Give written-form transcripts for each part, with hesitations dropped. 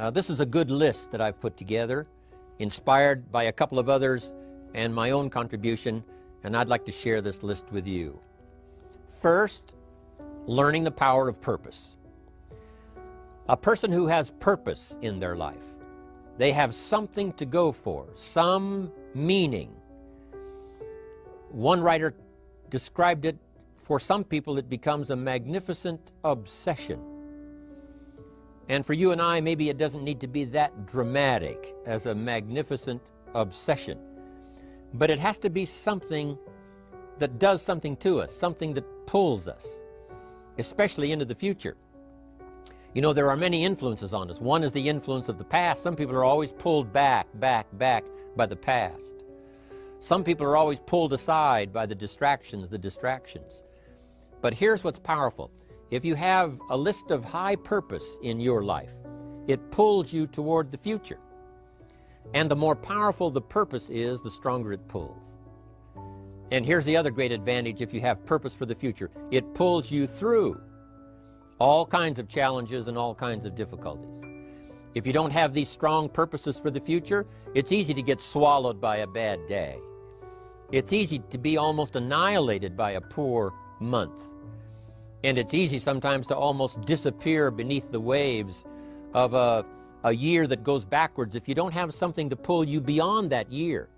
This is a good list that I've put together, inspired by a couple of others and my own contribution, and I'd like to share this list with you. First, learning the power of purpose. A person who has purpose in their life, they have something to go for, some meaning. One writer described it, for some people it becomes a magnificent obsession. And for you and I, maybe it doesn't need to be that dramatic as a magnificent obsession. But it has to be something that does something to us, something that pulls us, especially into the future. You know, there are many influences on us. One is the influence of the past. Some people are always pulled back by the past. Some people are always pulled aside by the distractions. But here's what's powerful. If you have a list of high purpose in your life, it pulls you toward the future. And the more powerful the purpose is, the stronger it pulls. And here's the other great advantage if you have purpose for the future. It pulls you through all kinds of challenges and all kinds of difficulties. If you don't have these strong purposes for the future, it's easy to get swallowed by a bad day. It's easy to be almost annihilated by a poor month. And it's easy sometimes to almost disappear beneath the waves of a year that goes backwards if you don't have something to pull you beyond that year.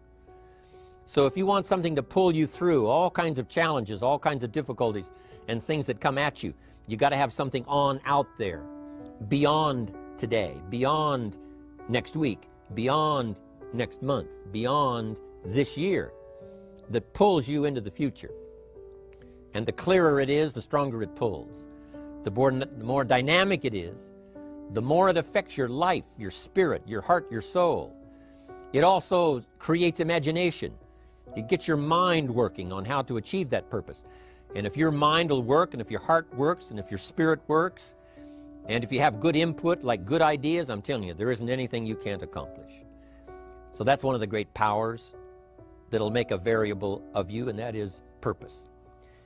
So if you want something to pull you through all kinds of challenges, all kinds of difficulties and things that come at you, you got to have something on out there, beyond today, beyond next week, beyond next month, beyond this year, that pulls you into the future. And the clearer it is, the stronger it pulls. The more dynamic it is, the more it affects your life, your spirit, your heart, your soul. It also creates imagination. It gets your mind working on how to achieve that purpose. And if your mind will work, and if your heart works, and if your spirit works, and if you have good input, like good ideas, I'm telling you, there isn't anything you can't accomplish. So that's one of the great powers that'll make a variable of you, and that is purpose.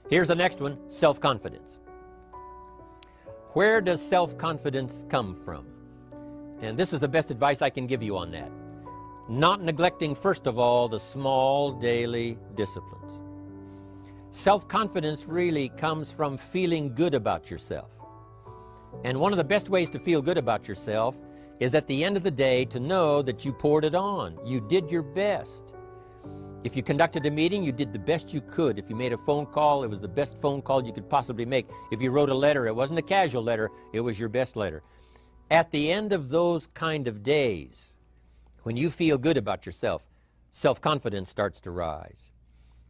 Here's the next one, self-confidence. Where does self-confidence come from? And this is the best advice I can give you on that. Not neglecting, first of all, the small daily disciplines. Self-confidence really comes from feeling good about yourself. And one of the best ways to feel good about yourself is at the end of the day to know that you poured it on. You did your best. If you conducted a meeting, you did the best you could. If you made a phone call, it was the best phone call you could possibly make. If you wrote a letter, it wasn't a casual letter, it was your best letter. At the end of those kind of days, when you feel good about yourself, self-confidence starts to rise.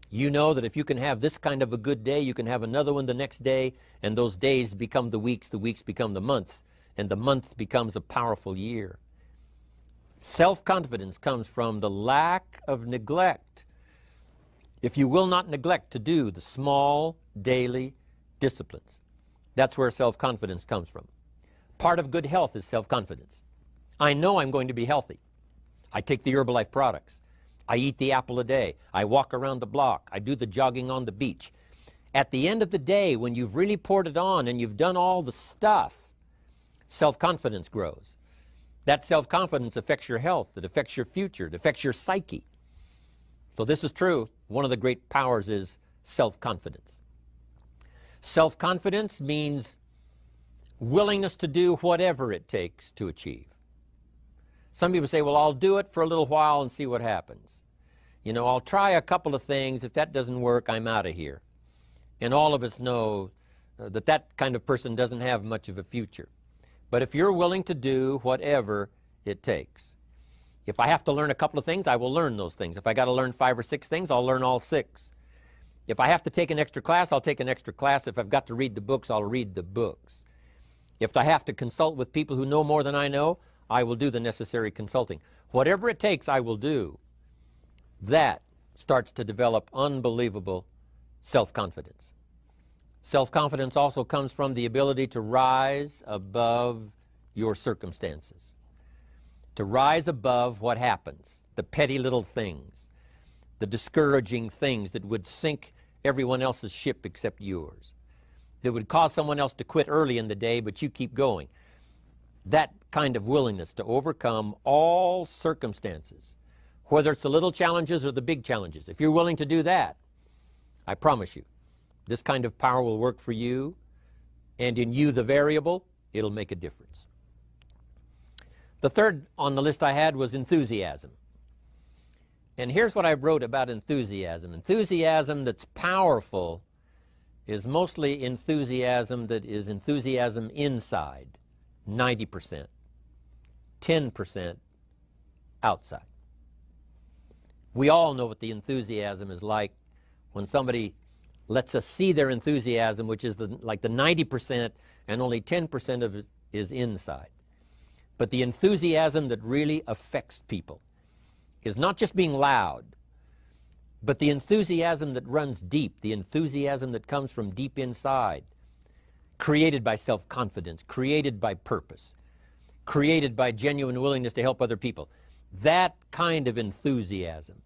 You know that if you can have this kind of a good day, you can have another one the next day, and those days become the weeks become the months, and the month becomes a powerful year. Self-confidence comes from the lack of neglect. If you will not neglect to do the small daily disciplines, that's where self-confidence comes from. Part of good health is self-confidence. I know I'm going to be healthy. I take the Herbalife products. I eat the apple a day. I walk around the block. I do the jogging on the beach. At the end of the day, when you've really poured it on and you've done all the stuff, self-confidence grows. That self-confidence affects your health. It affects your future. It affects your psyche. So this is true. One of the great powers is self-confidence. Self-confidence means willingness to do whatever it takes to achieve. Some people say, well, I'll do it for a little while and see what happens. You know, I'll try a couple of things. If that doesn't work, I'm out of here. And all of us know that that kind of person doesn't have much of a future. But if you're willing to do whatever it takes, if I have to learn a couple of things, I will learn those things. If I got to learn 5 or 6 things, I'll learn all 6. If I have to take an extra class, I'll take an extra class. If I've got to read the books, I'll read the books. If I have to consult with people who know more than I know, I will do the necessary consulting. Whatever it takes, I will do. That starts to develop unbelievable self-confidence. Self-confidence also comes from the ability to rise above your circumstances, to rise above what happens, the petty little things, the discouraging things that would sink everyone else's ship except yours, that would cause someone else to quit early in the day, but you keep going. That kind of willingness to overcome all circumstances, whether it's the little challenges or the big challenges. If you're willing to do that, I promise you, this kind of power will work for you, and in you, the variable, it'll make a difference. The third on the list I had was enthusiasm. And here's what I wrote about enthusiasm. Enthusiasm that's powerful is mostly enthusiasm that is enthusiasm inside, 90%, 10% outside. We all know what the enthusiasm is like when somebody lets us see their enthusiasm, which is like the 90%, and only 10% of it is inside. But the enthusiasm that really affects people is not just being loud, but the enthusiasm that runs deep, the enthusiasm that comes from deep inside, created by self-confidence, created by purpose, created by genuine willingness to help other people. That kind of enthusiasm,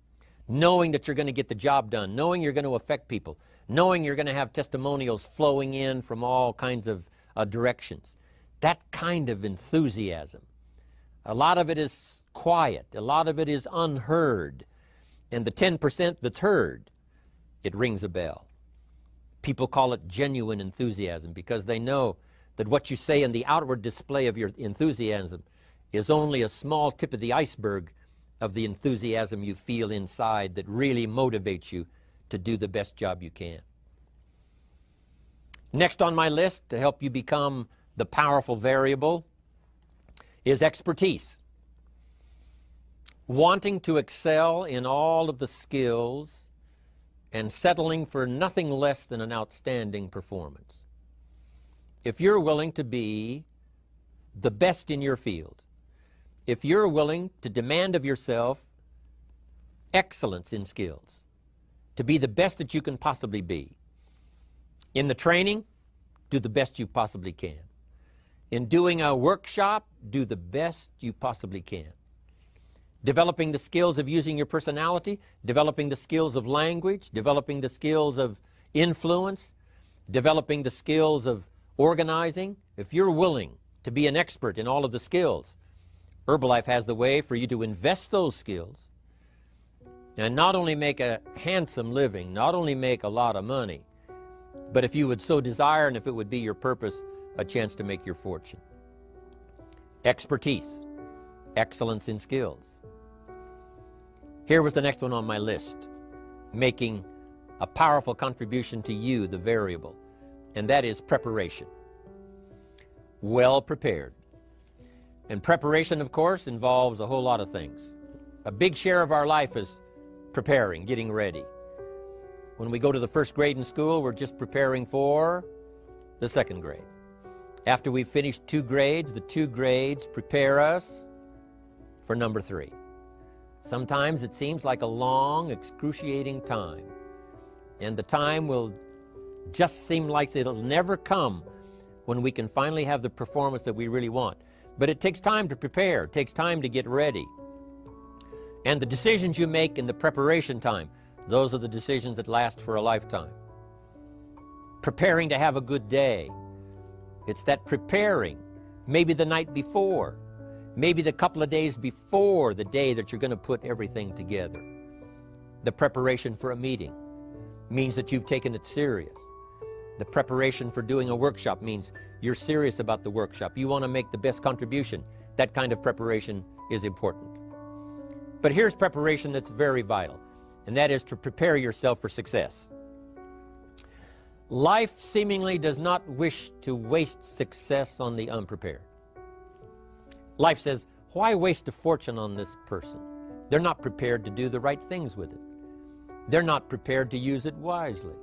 knowing that you're going to get the job done, knowing you're going to affect people, knowing you're going to have testimonials flowing in from all kinds of directions. That kind of enthusiasm. A lot of it is quiet. A lot of it is unheard. And the 10% that's heard, it rings a bell. People call it genuine enthusiasm because they know that what you say in the outward display of your enthusiasm is only a small tip of the iceberg of the enthusiasm you feel inside that really motivates you to do the best job you can. Next on my list to help you become the powerful variable is expertise. Wanting to excel in all of the skills and settling for nothing less than an outstanding performance. If you're willing to be the best in your field, if you're willing to demand of yourself excellence in skills, to be the best that you can possibly be, in the training, do the best you possibly can. In doing a workshop, do the best you possibly can. Developing the skills of using your personality, developing the skills of language, developing the skills of influence, developing the skills of organizing. If you're willing to be an expert in all of the skills, Herbalife has the way for you to invest those skills and not only make a handsome living, not only make a lot of money, but if you would so desire and if it would be your purpose, a chance to make your fortune. Expertise, excellence in skills. Here was the next one on my list, making a powerful contribution to you, the variable, and that is preparation. Well prepared. And preparation, of course, involves a whole lot of things. A big share of our life is preparing, getting ready. When we go to the first grade in school, we're just preparing for the second grade. After we've finished 2 grades, the 2 grades prepare us for number 3. Sometimes it seems like a long, excruciating time. And the time will just seem like it'll never come when we can finally have the performance that we really want. But it takes time to prepare. It takes time to get ready. And the decisions you make in the preparation time, those are the decisions that last for a lifetime. Preparing to have a good day. It's that preparing, maybe the night before, maybe the couple of days before the day that you're going to put everything together. The preparation for a meeting means that you've taken it serious. The preparation for doing a workshop means you're serious about the workshop. You want to make the best contribution. That kind of preparation is important. But here's preparation that's very vital, and that is to prepare yourself for success. Life seemingly does not wish to waste success on the unprepared. Life says, why waste a fortune on this person? They're not prepared to do the right things with it. They're not prepared to use it wisely.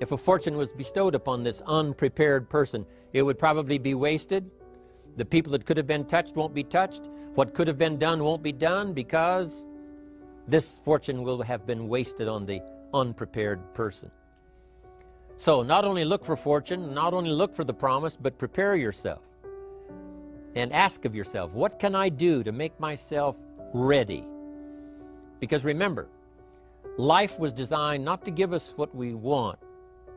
If a fortune was bestowed upon this unprepared person, it would probably be wasted. The people that could have been touched won't be touched. What could have been done won't be done because this fortune will have been wasted on the unprepared person. So not only look for fortune, not only look for the promise, but prepare yourself and ask of yourself, what can I do to make myself ready? Because remember, life was designed not to give us what we want,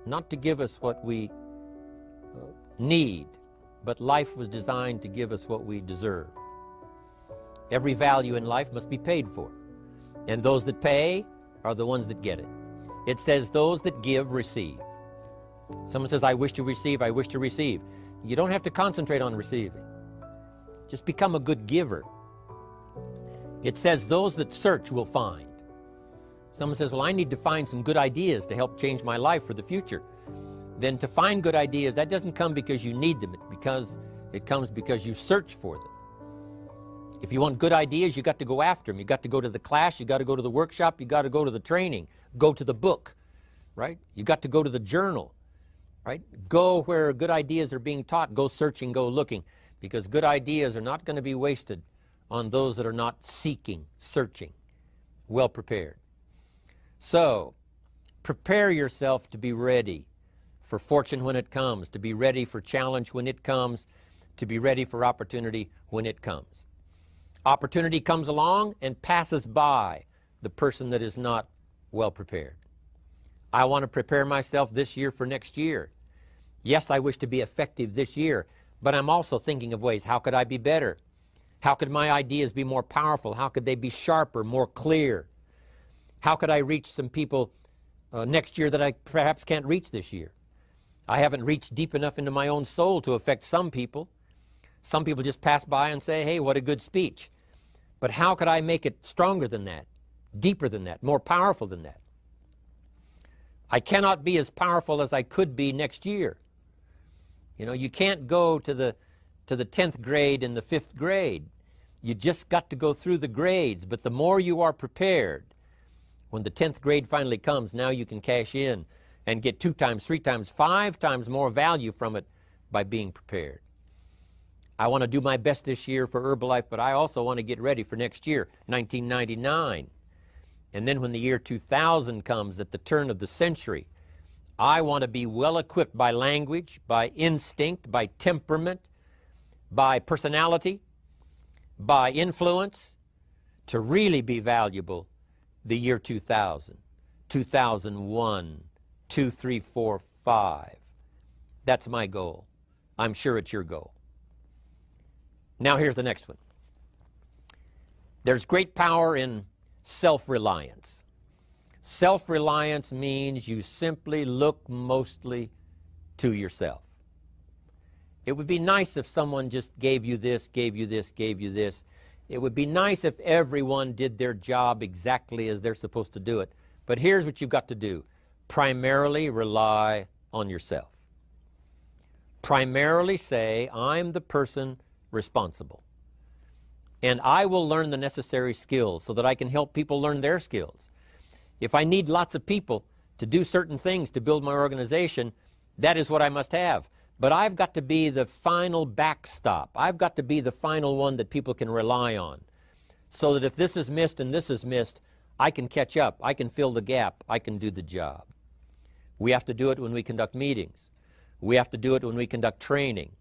not to give us what we need, but life was designed to give us what we deserve. Every value in life must be paid for, and those that pay are the ones that get it. It says those that give receive. Someone says, I wish to receive, I wish to receive. You don't have to concentrate on receiving. Just become a good giver. It says those that search will find. Someone says, well, I need to find some good ideas to help change my life for the future. Then to find good ideas, that doesn't come because you need them, it comes because you search for them. If you want good ideas, you got to go after them. You got to go to the class, you got to go to the workshop, you got to go to the training, go to the book, right? You got to go to the journal, right? Go where good ideas are being taught, go searching, go looking, because good ideas are not going to be wasted on those that are not seeking, searching, well prepared. So, prepare yourself to be ready for fortune when it comes, to be ready for challenge when it comes, to be ready for opportunity when it comes. Opportunity comes along and passes by the person that is not well prepared. I want to prepare myself this year for next year. Yes, I wish to be effective this year, but I'm also thinking of ways, how could I be better? How could my ideas be more powerful? How could they be sharper, more clear? How could I reach some people next year that I perhaps can't reach this year? I haven't reached deep enough into my own soul to affect some people. Some people just pass by and say, hey, what a good speech. But how could I make it stronger than that, deeper than that, more powerful than that? I cannot be as powerful as I could be next year. You know, you can't go to the 10th grade in the 5th grade. You just got to go through the grades. But the more you are prepared, when the 10th grade finally comes, now you can cash in and get 2 times, 3 times, 5 times more value from it by being prepared. I want to do my best this year for Herbalife, but I also want to get ready for next year, 1999. And then when the year 2000 comes, at the turn of the century, I want to be well equipped by language, by instinct, by temperament, by personality, by influence, to really be valuable the year 2000, 2001, 2, 3, 4, 5. That's my goal. I'm sure it's your goal. Now here's the next one. There's great power in self-reliance. Self-reliance means you simply look mostly to yourself. It would be nice if someone just gave you this, gave you this, gave you this. It would be nice if everyone did their job exactly as they're supposed to do it. But here's what you've got to do. Primarily rely on yourself. Primarily say, I'm the person responsible. And I will learn the necessary skills so that I can help people learn their skills. If I need lots of people to do certain things to build my organization, that is what I must have. But I've got to be the final backstop. I've got to be the final one that people can rely on. So that if this is missed and this is missed, I can catch up. I can fill the gap. I can do the job. We have to do it when we conduct meetings. We have to do it when we conduct training.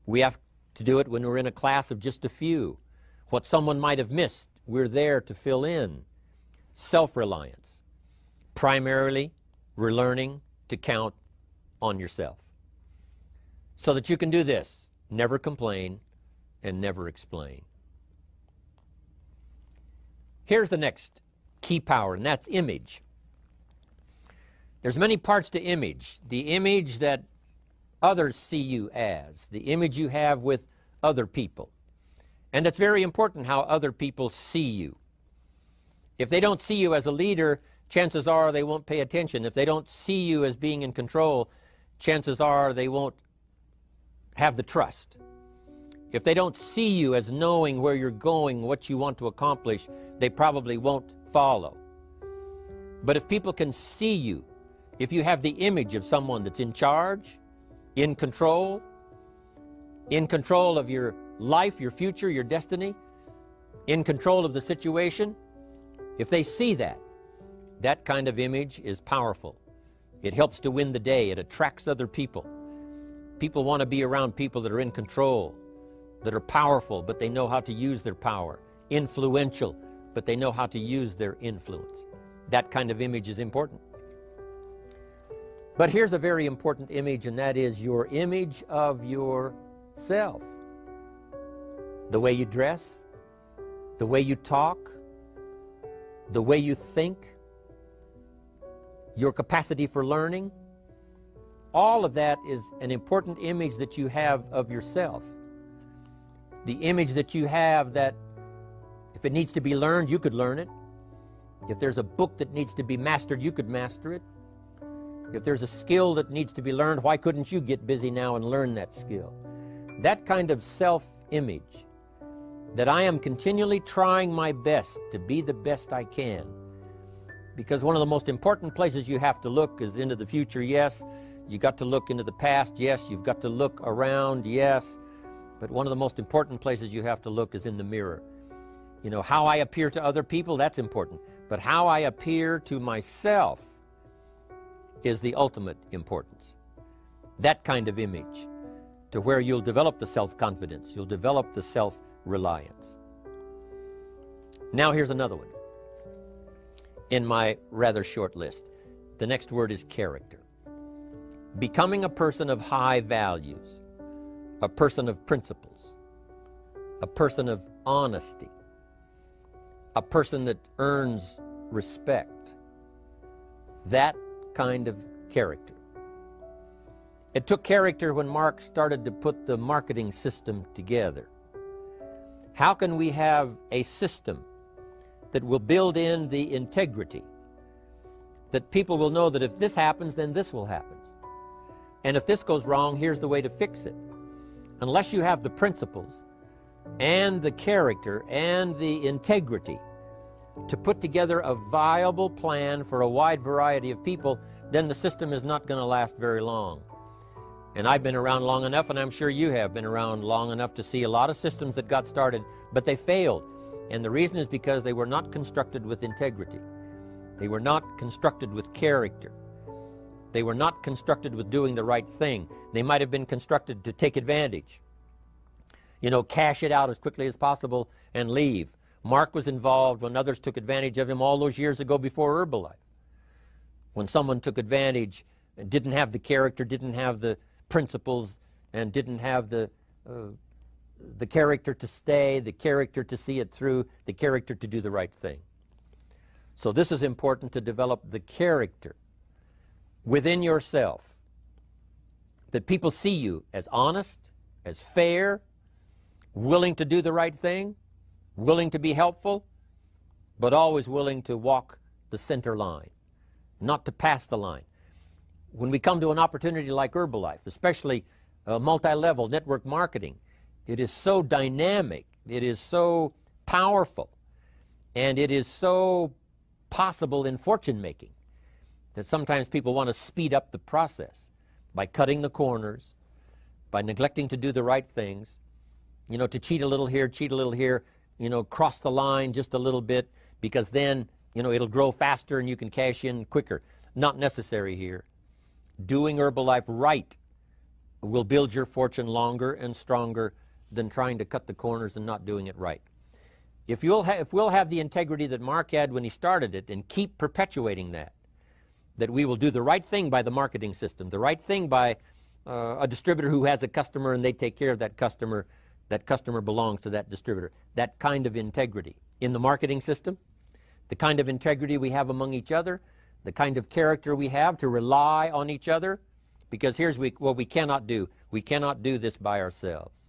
We have to do it when we're in a class of just a few. What someone might have missed, we're there to fill in. Self-reliance. Primarily, we're learning to count on yourself. So that you can do this, never complain and never explain. Here's the next key power, and that's image. There's many parts to image. The image that others see you as, the image you have with other people. And it's very important how other people see you. If they don't see you as a leader, chances are they won't pay attention. If they don't see you as being in control, chances are they won't have the trust. If they don't see you as knowing where you're going, what you want to accomplish, they probably won't follow. But if people can see you, if you have the image of someone that's in charge, in control of your life, your future, your destiny, in control of the situation, if they see that, that kind of image is powerful. It helps to win the day. It attracts other people. People want to be around people that are in control, that are powerful, but they know how to use their power. Influential, but they know how to use their influence. That kind of image is important. But here's a very important image, and that is your image of yourself. self. The way you dress, the way you talk, the way you think, your capacity for learning, all of that is an important image that you have of yourself. The image that you have that if it needs to be learned, you could learn it. If there's a book that needs to be mastered, you could master it. If there's a skill that needs to be learned, why couldn't you get busy now and learn that skill? That kind of self-image, that I am continually trying my best to be the best I can. Because one of the most important places you have to look is into the future, yes. You got to look into the past, yes. You've got to look around, yes. But one of the most important places you have to look is in the mirror. You know, how I appear to other people, that's important. But how I appear to myself is the ultimate importance. That kind of image, to where you'll develop the self-confidence, you'll develop the self-reliance. Now here's another one in my rather short list. The next word is character. Becoming a person of high values, a person of principles, a person of honesty, a person that earns respect. That kind of character. It took character when Mark started to put the marketing system together. How can we have a system that will build in the integrity, that people will know that if this happens, then this will happen. And if this goes wrong, here's the way to fix it. Unless you have the principles and the character and the integrity to put together a viable plan for a wide variety of people, then the system is not going to last very long. And I've been around long enough, and I'm sure you have been around long enough to see a lot of systems that got started, but they failed. And the reason is because they were not constructed with integrity. They were not constructed with character. They were not constructed with doing the right thing. They might have been constructed to take advantage. You know, cash it out as quickly as possible and leave. Mark was involved when others took advantage of him all those years ago before Herbalife. When someone took advantage and didn't have the character, didn't have the principles, and didn't have the character to stay, the character to see it through, the character to do the right thing. So this is important, to develop the character within yourself, that people see you as honest, as fair, willing to do the right thing, willing to be helpful, but always willing to walk the center line, not to pass the line. When we come to an opportunity like Herbalife, especially multi-level network marketing, it is so dynamic, it is so powerful, and it is so possible in fortune making that sometimes people want to speed up the process by cutting the corners, by neglecting to do the right things, you know, to cheat a little here, you know, cross the line just a little bit, because then, you know, it'll grow faster and you can cash in quicker. Not necessary here. Doing Herbalife right will build your fortune longer and stronger than trying to cut the corners and not doing it right. If we'll have the integrity that Mark had when he started it, and keep perpetuating that we will do the right thing by the marketing system, the right thing by a distributor who has a customer and they take care of that customer belongs to that distributor. That kind of integrity in the marketing system, the kind of integrity we have among each other, the kind of character we have to rely on each other, because here's what we cannot do. We cannot do this by ourselves.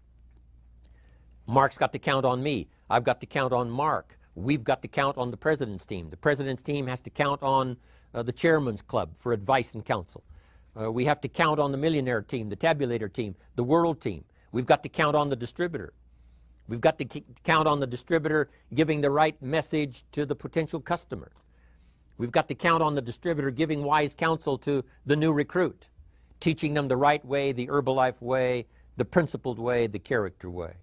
Mark's got to count on me. I've got to count on Mark. We've got to count on the president's team. The president's team has to count on the chairman's club for advice and counsel. We have to count on the millionaire team, the tabulator team, the world team. We've got to count on the distributor. We've got to count on the distributor giving the right message to the potential customer. We've got to count on the distributor giving wise counsel to the new recruit, teaching them the right way, the Herbalife way, the principled way, the character way.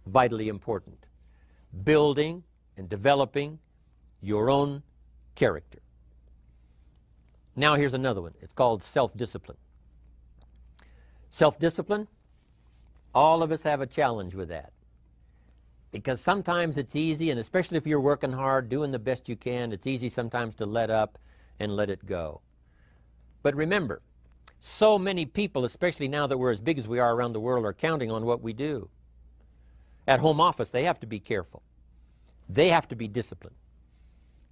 Vitally important. Building and developing your own character. Now here's another one. It's called self-discipline. Self-discipline, all of us have a challenge with that. Because sometimes it's easy, and especially if you're working hard, doing the best you can, it's easy sometimes to let up and let it go. But remember, So many people, especially now that we're as big as we are around the world, are counting on what we do. At home office, they have to be careful. They have to be disciplined.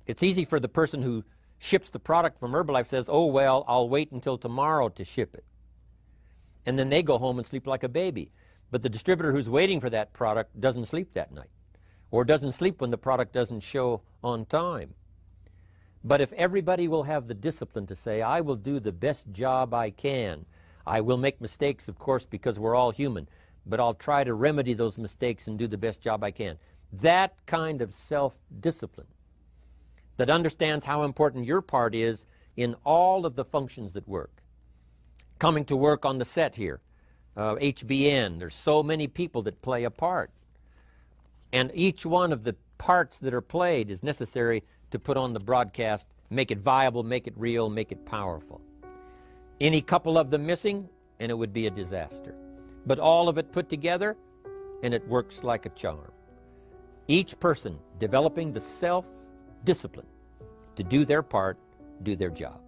It's easy for the person who ships the product from Herbalife says, oh, well, I'll wait until tomorrow to ship it. And then they go home and sleep like a baby. But the distributor who's waiting for that product doesn't sleep that night, or doesn't sleep when the product doesn't show on time. But if everybody will have the discipline to say, I will do the best job I can. I will make mistakes, of course, because we're all human, but I'll try to remedy those mistakes and do the best job I can. That kind of self-discipline that understands how important your part is in all of the functions that work. Coming to work on the set here, HBN, there's so many people that play a part. And each one of the parts that are played is necessary to put on the broadcast, make it viable, make it real, make it powerful. Any couple of them missing, and it would be a disaster. But all of it put together, and it works like a charm. Each person developing the self-discipline to do their part, do their job.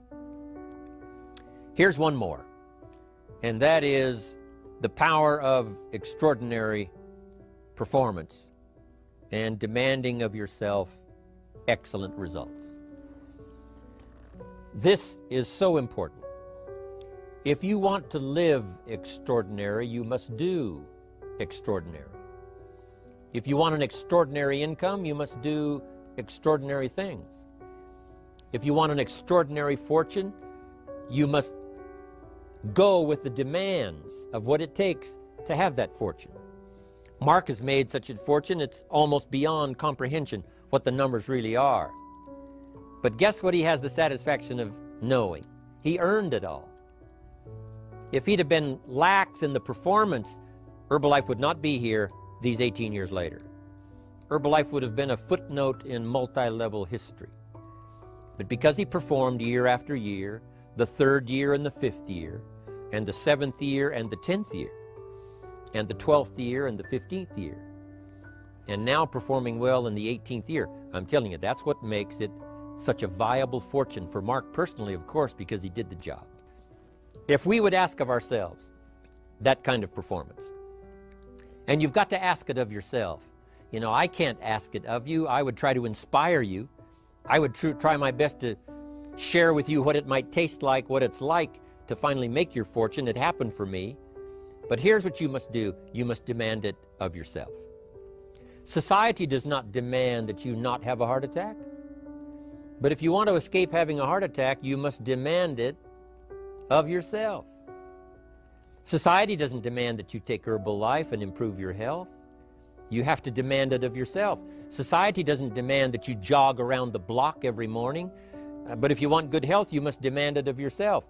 Here's one more, and that is the power of extraordinary performance and demanding of yourself excellent results. This is so important. If you want to live extraordinary, you must do extraordinary. If you want an extraordinary income, you must do extraordinary things. If you want an extraordinary fortune, you must go with the demands of what it takes to have that fortune. Mark has made such a fortune, it's almost beyond comprehension what the numbers really are. But guess what he has the satisfaction of knowing? He earned it all. If he'd have been lax in the performance, Herbalife would not be here these 18 years later. Herbalife would have been a footnote in multi-level history. But because he performed year after year, the 3rd year and the 5th year, and the 7th year and the 10th year, and the 12th year and the 15th year, and now performing well in the 18th year. I'm telling you, that's what makes it such a viable fortune for Mark personally, of course, because he did the job. If we would ask of ourselves that kind of performance, and you've got to ask it of yourself. You know, I can't ask it of you. I would try to inspire you. I would try my best to share with you what it might taste like, what it's like to finally make your fortune. It happened for me. But here's what you must do. You must demand it of yourself. Society does not demand that you not have a heart attack. But if you want to escape having a heart attack, you must demand it of yourself. Society doesn't demand that you take Herbalife and improve your health. You have to demand it of yourself. Society doesn't demand that you jog around the block every morning. But if you want good health, you must demand it of yourself.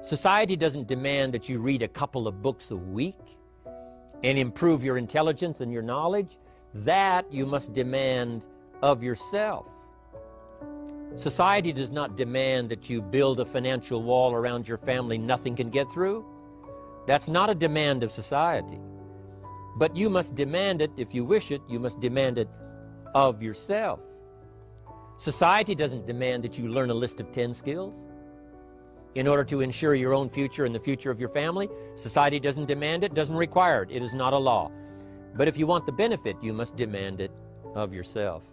Society doesn't demand that you read a couple of books a week and improve your intelligence and your knowledge. That you must demand of yourself. Society does not demand that you build a financial wall around your family nothing can get through. That's not a demand of society. But you must demand it, if you wish it, you must demand it of yourself. Society doesn't demand that you learn a list of 10 skills in order to ensure your own future and the future of your family. Society doesn't demand it, doesn't require it. It is not a law. But if you want the benefit, you must demand it of yourself.